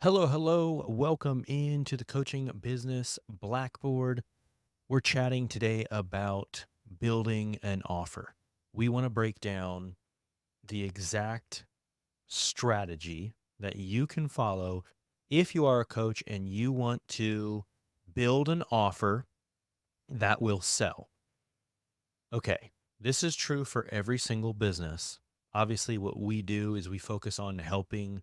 Hello, hello. Welcome into the Coaching Business Blackboard. We're chatting today about building an offer. We want to break down the exact strategy that you can follow if you are a coach and you want to build an offer that will sell. Okay, this is true for every single business. Obviously, what we do is we focus on helping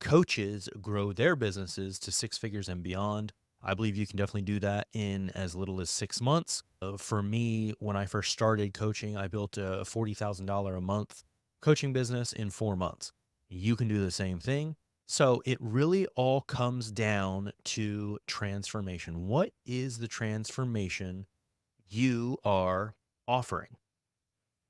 coaches grow their businesses to six figures and beyond. I believe you can definitely do that in as little as 6 months. For me, when I first started coaching, I built a $40,000 a month coaching business in 4 months. You can do the same thing. So it really all comes down to transformation. What is the transformation you are offering?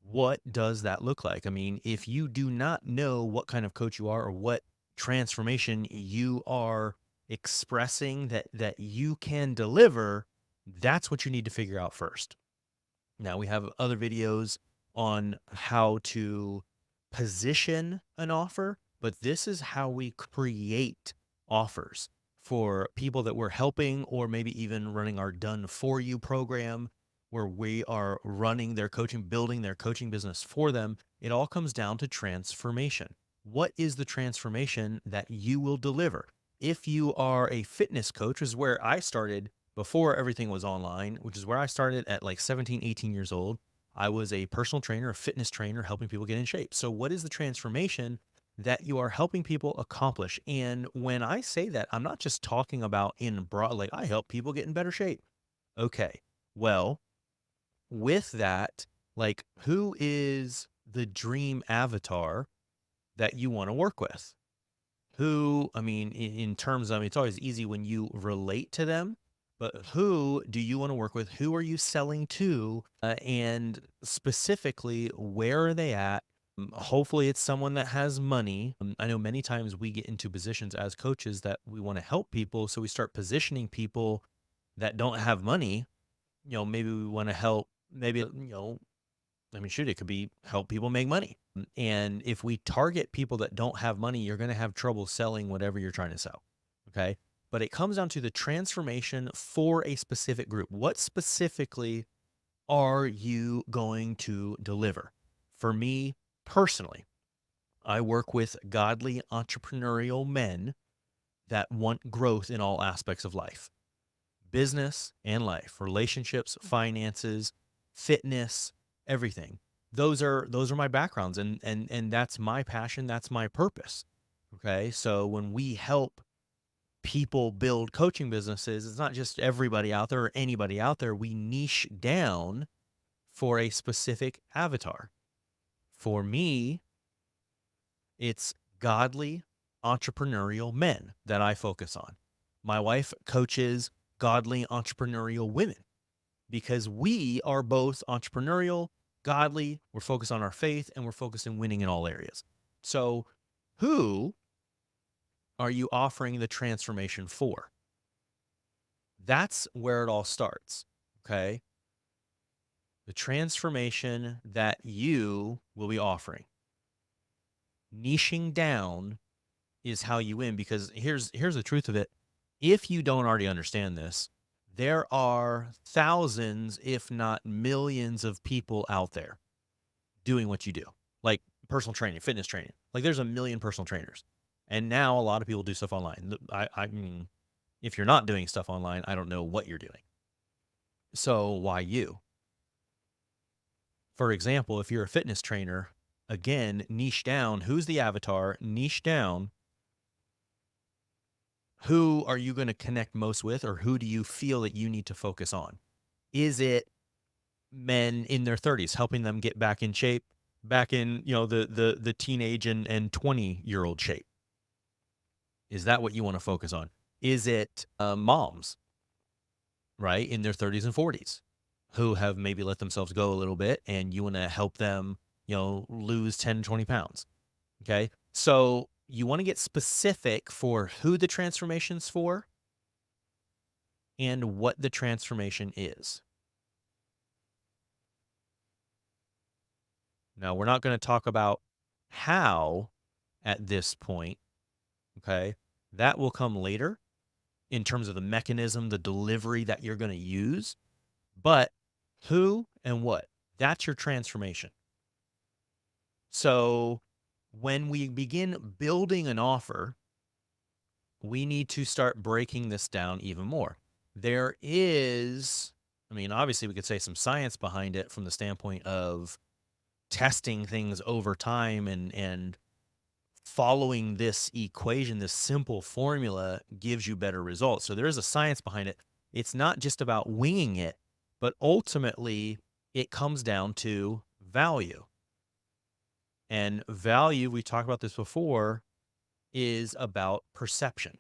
What does that look like? I mean, if you do not know what kind of coach you are or what transformation you are expressing that you can deliver, that's what you need to figure out first. Now, we have other videos on how to position an offer, but this is how we create offers for people that we're helping, or maybe even running our done for you program where we are running their coaching, building their coaching business for them. It all comes down to transformation. What is the transformation that you will deliver? If you are a fitness coach, which is where I started before everything was online, which is where I started at like 17, 18 years old. I was a personal trainer, a fitness trainer, helping people get in shape. So, what is the transformation that you are helping people accomplish? And when I say that, I'm not just talking about in broad, like I help people get in better shape. Okay. Well, with that, like who is the dream avatar that you want to work with? Who, I mean, in terms of, it's always easy when you relate to them, but who do you want to work with? Who are you selling to? And specifically, where are they at? Hopefully, it's someone that has money. I know many times we get into positions as coaches that we want to help people. So we start positioning people that don't have money. Maybe we want to help, maybe, I mean, shoot, it could be help people make money. And if we target people that don't have money, you're going to have trouble selling whatever you're trying to sell. Okay. But it comes down to the transformation for a specific group. What specifically are you going to deliver? For me personally, I work with godly entrepreneurial men that want growth in all aspects of life, business and life, relationships, finances, fitness, everything. Those are my backgrounds, and that's my passion, that's my purpose. Okay? So when we help people build coaching businesses, it's not just everybody out there or anybody out there. We niche down for a specific avatar. For me, it's godly entrepreneurial men that I focus on. My wife coaches godly entrepreneurial women because we are both entrepreneurial, godly, we're focused on our faith, and we're focused on winning in all areas. So, who are you offering the transformation for? That's where it all starts. Okay. The transformation that you will be offering. Niching down is how you win, because here's the truth of it. If you don't already understand this, there are thousands, if not millions of people out there doing what you do, like personal training, fitness training. Like there's a million personal trainers. And now a lot of people do stuff online. I mean, if you're not doing stuff online, I don't know what you're doing. So why you? For example, if you're a fitness trainer, again, niche down. Who's the avatar? Niche down. Who are you going to connect most with, or who do you feel that you need to focus on? Is it men in their 30s, helping them get back in shape, back in, the teenage and 20-year-old shape? Is that what you want to focus on? Is it moms, right, in their 30s and 40s who have maybe let themselves go a little bit and you want to help them, lose 10, 20 pounds? Okay. So you want to get specific for who the transformation's for and what the transformation is. Now, we're not going to talk about how at this point. Okay. That will come later in terms of the mechanism, the delivery that you're going to use. But who and what, that's your transformation. So when we begin building an offer, we need to start breaking this down even more. There is, I mean, obviously we could say some science behind it from the standpoint of testing things over time and following this equation, this simple formula gives you better results. So there is a science behind it. It's not just about winging it, but ultimately it comes down to value. And value, we talked about this before, is about perception.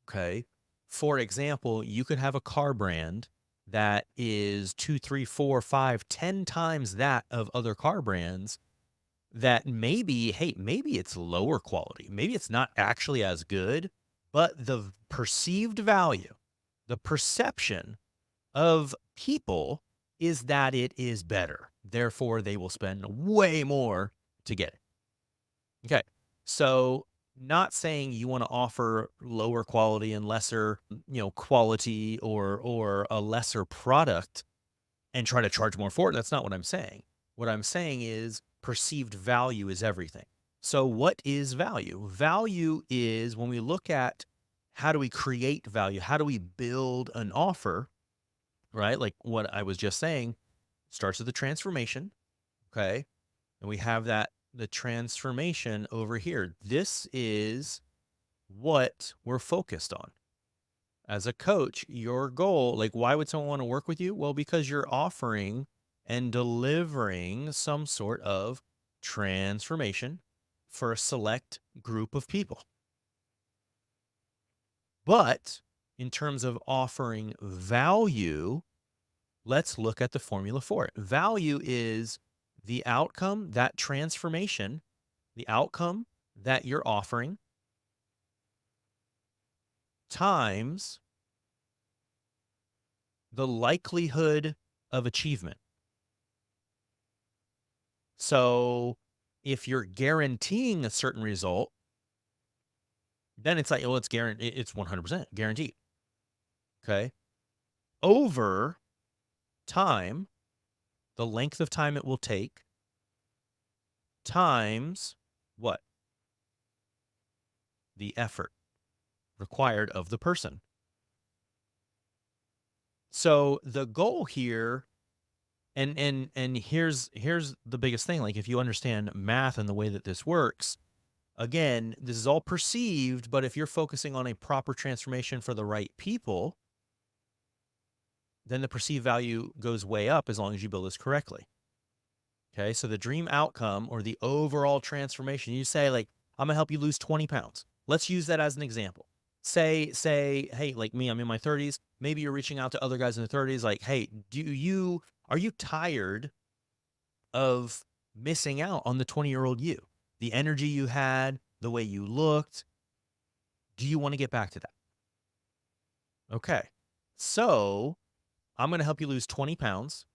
Okay. For example, you could have a car brand that is 2, 3, 4, 5, 10 times that of other car brands that maybe, hey, maybe it's lower quality. Maybe it's not actually as good, but the perceived value, the perception of people is that it is better. Therefore, they will spend way more to get it. Okay. So, not saying you want to offer lower quality and lesser, quality or a lesser product and try to charge more for it. That's not what I'm saying. What I'm saying is perceived value is everything. So, what is value? Value is when we look at how do we create value? How do we build an offer, right? Like what I was just saying, starts with the transformation. Okay. And we have that, the transformation over here. This is what we're focused on. As a coach, your goal, like why would someone want to work with you? Well, because you're offering and delivering some sort of transformation for a select group of people. But in terms of offering value, let's look at the formula for it. Value is the outcome, that transformation, the outcome that you're offering times the likelihood of achievement. So if you're guaranteeing a certain result, then it's like, well, it's guaranteed. It's 100% guaranteed. Okay. Over time, the length of time it will take times what? The effort required of the person. So the goal here, and here's the biggest thing. Like if you understand math and the way that this works, again, this is all perceived, but if you're focusing on a proper transformation for the right people, then the perceived value goes way up as long as you build this correctly. Okay. So the dream outcome or the overall transformation, you say like, I'm gonna help you lose 20 pounds. Let's use that as an example. Say, hey, like me, I'm in my 30s. Maybe you're reaching out to other guys in their 30s, like, hey, are you tired of missing out on the 20-year-old you? The energy you had, the way you looked. Do you want to get back to that? Okay. So I'm going to help you lose 20 pounds.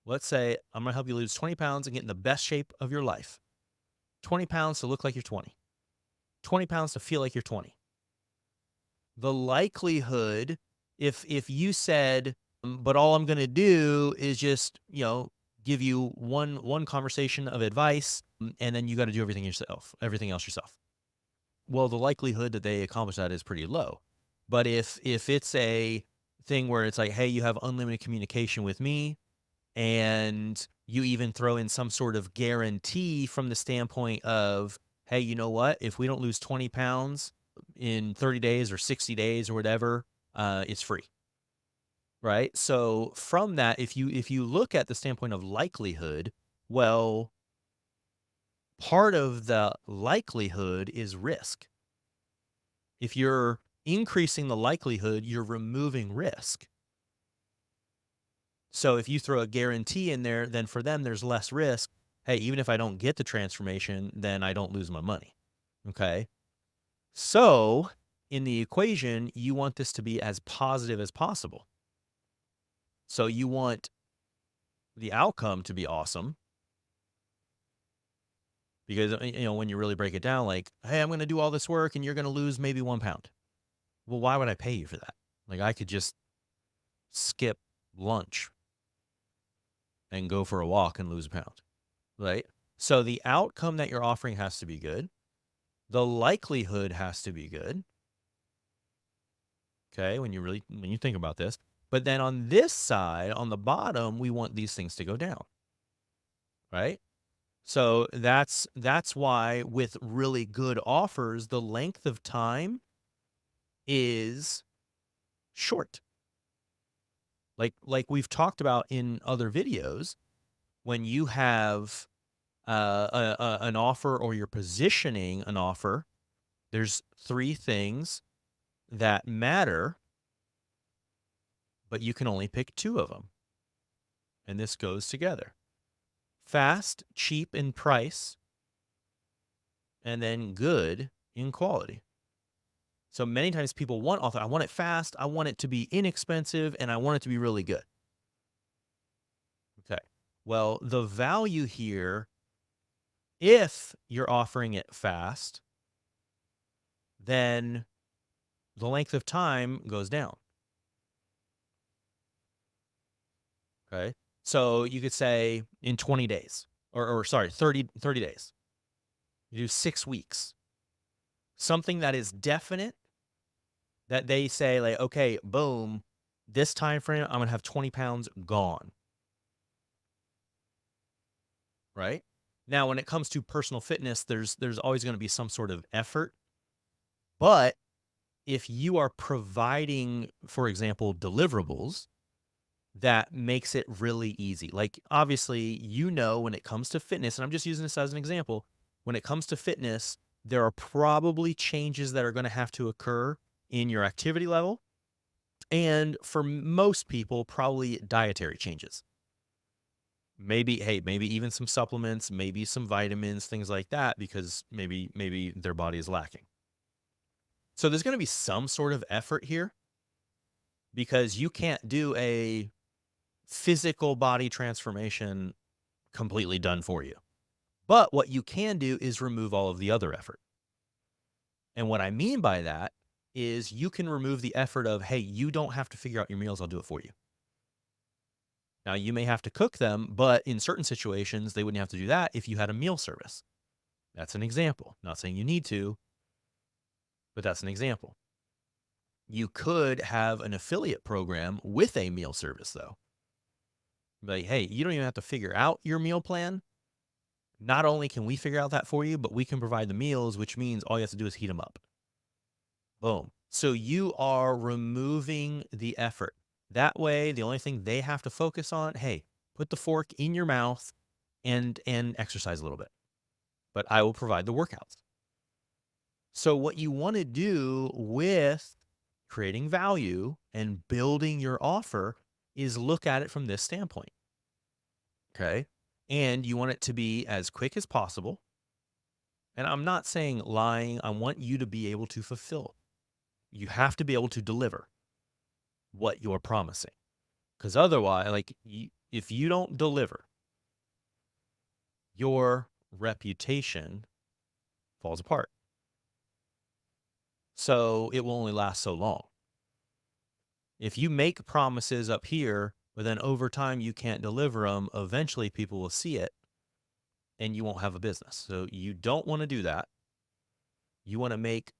Let's say I'm going to help you lose 20 pounds and get in the best shape of your life. 20 pounds to look like you're 20. 20 pounds to feel like you're 20. The likelihood, if you said, but all I'm going to do is just, give you one conversation of advice, and then you got to do everything else yourself. Well, the likelihood that they accomplish that is pretty low. But if it's a thing where it's like, hey, you have unlimited communication with me, and you even throw in some sort of guarantee from the standpoint of, hey, you know what? If we don't lose 20 pounds in 30 days or 60 days or whatever, it's free. Right. So from that, if you look at the standpoint of likelihood, well, part of the likelihood is risk. If you're increasing the likelihood, you're removing risk. So if you throw a guarantee in there, then for them, there's less risk. Hey, even if I don't get the transformation, then I don't lose my money. Okay. So in the equation, you want this to be as positive as possible. So you want the outcome to be awesome. Because, when you really break it down, like, hey, I'm going to do all this work and you're going to lose maybe 1 pound. Well, why would I pay you for that? Like, I could just skip lunch and go for a walk and lose a pound, right? So the outcome that you're offering has to be good. The likelihood has to be good. Okay. When you think about this, but then on this side, on the bottom, we want these things to go down, right? So that's why with really good offers, the length of time is short. Like we've talked about in other videos, when you have an offer or you're positioning an offer, there's three things that matter, but you can only pick two of them. And this goes together. Fast, cheap in price, and then good in quality. So many times people want offer. I want it fast, I want it to be inexpensive, and I want it to be really good. Okay. Well, the value here, if you're offering it fast, then the length of time goes down. Okay. So you could say in 20 days, or sorry, 30 days. You do 6 weeks. Something that is definite, that they say, like, okay, boom, this time frame, I'm gonna have 20 pounds gone. Right? Now, when it comes to personal fitness, there's always gonna be some sort of effort. But if you are providing, for example, deliverables, that makes it really easy. Like, obviously, when it comes to fitness, and I'm just using this as an example, when it comes to fitness, there are probably changes that are going to have to occur in your activity level. And for most people, probably dietary changes. Maybe even some supplements, maybe some vitamins, things like that, because maybe their body is lacking. So there's going to be some sort of effort here, because you can't do a physical body transformation completely done for you. But what you can do is remove all of the other effort. And what I mean by that is you can remove the effort of, hey, you don't have to figure out your meals, I'll do it for you. Now, you may have to cook them, but in certain situations, they wouldn't have to do that if you had a meal service. That's an example. Not saying you need to, but that's an example. You could have an affiliate program with a meal service, though. Like, hey, you don't even have to figure out your meal plan. Not only can we figure out that for you, but we can provide the meals, which means all you have to do is heat them up. Boom. So you are removing the effort. That way, the only thing they have to focus on, hey, put the fork in your mouth and exercise a little bit. But I will provide the workouts. So what you want to do with creating value and building your offer is look at it from this standpoint. Okay? And you want it to be as quick as possible. And I'm not saying lying. I want you to be able to fulfill. You have to be able to deliver what you're promising. Because otherwise, if you don't deliver, your reputation falls apart. So it will only last so long. If you make promises up here, but then over time you can't deliver them, eventually people will see it and you won't have a business. So you don't want to do that. You want to make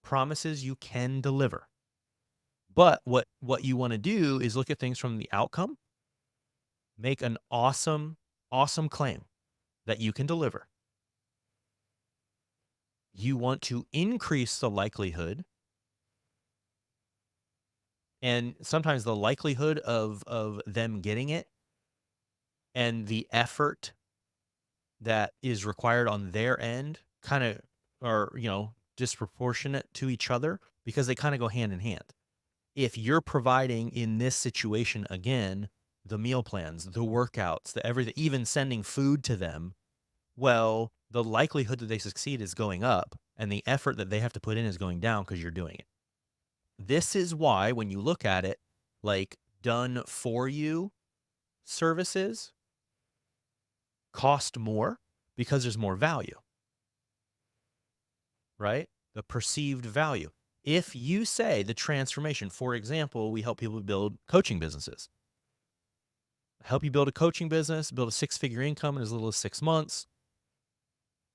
promises you can deliver. But what you want to do is look at things from the outcome, make an awesome, awesome claim that you can deliver. You want to increase the likelihood, and sometimes the likelihood of them getting it and the effort that is required on their end kind of are, disproportionate to each other, because they kind of go hand in hand. If you're providing in this situation, again, the meal plans, the workouts, the everything, even sending food to them, well, the likelihood that they succeed is going up and the effort that they have to put in is going down because you're doing it. This is why when you look at it, like, done for you services cost more, because there's more value, right? The perceived value. If you say the transformation, for example, we help people build coaching businesses. Help you build a coaching business, build a six-figure income in as little as 6 months.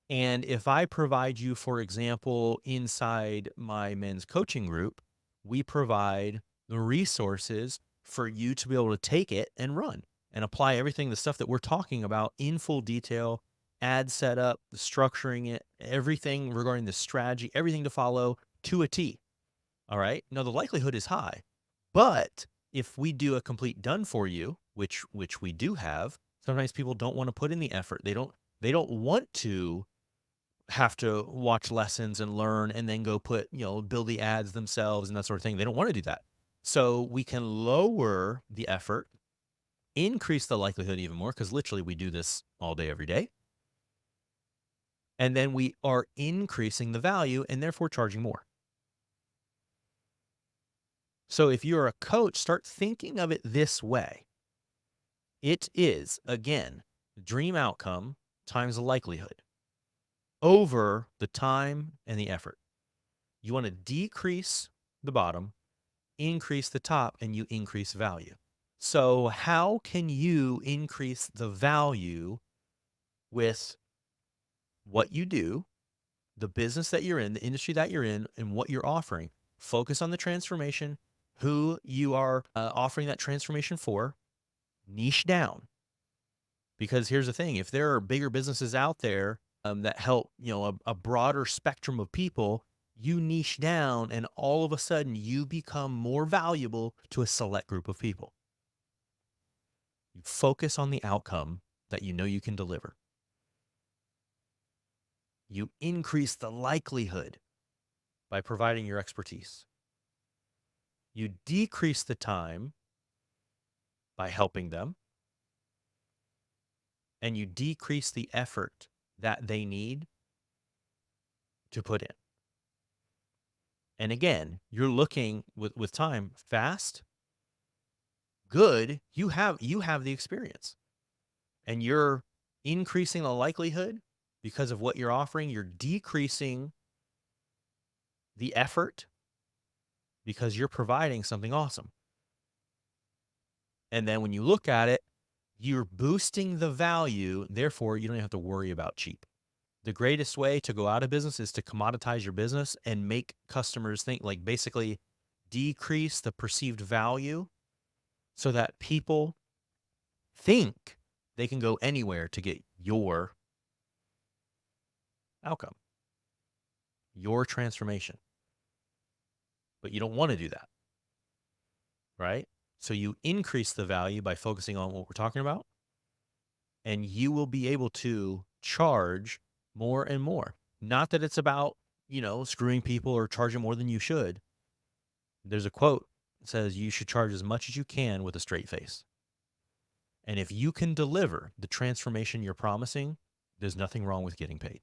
And if I provide you, for example, inside my men's coaching group, we provide the resources for you to be able to take it and run and apply everything, the stuff that we're talking about in full detail, ad setup, the structuring it, everything regarding the strategy, everything to follow to a T. All right. Now the likelihood is high, but if we do a complete done for you, which we do have, sometimes people don't want to put in the effort. They don't want to have to watch lessons and learn and then go build the ads themselves and that sort of thing. They don't want to do that. So we can lower the effort, increase the likelihood even more, because literally we do this all day, every day. And then we are increasing the value and therefore charging more. So if you're a coach, start thinking of it this way. It is, again, dream outcome times the likelihood over the time and the effort. You want to decrease the bottom, increase the top, and you increase value. So how can you increase the value with what you do, the business that you're in, the industry that you're in, and what you're offering? Focus on the transformation, who you are offering that transformation for, niche down. Because here's the thing, if there are bigger businesses out there that help, a broader spectrum of people, you niche down and all of a sudden you become more valuable to a select group of people. You focus on the outcome that you know you can deliver. You increase the likelihood by providing your expertise. You decrease the time by helping them. And you decrease the effort that they need to put in. And again, you're looking with time, fast, good, you have the experience. And you're increasing the likelihood because of what you're offering. You're decreasing the effort because you're providing something awesome. And then when you look at it, you're boosting the value. Therefore, you don't have to worry about cheap. The greatest way to go out of business is to commoditize your business and make customers think, like, basically decrease the perceived value so that people think they can go anywhere to get your outcome, your transformation. But you don't want to do that, right? So you increase the value by focusing on what we're talking about, and you will be able to charge more and more. Not that it's about, screwing people or charging more than you should. There's a quote that says you should charge as much as you can with a straight face. And if you can deliver the transformation you're promising, there's nothing wrong with getting paid.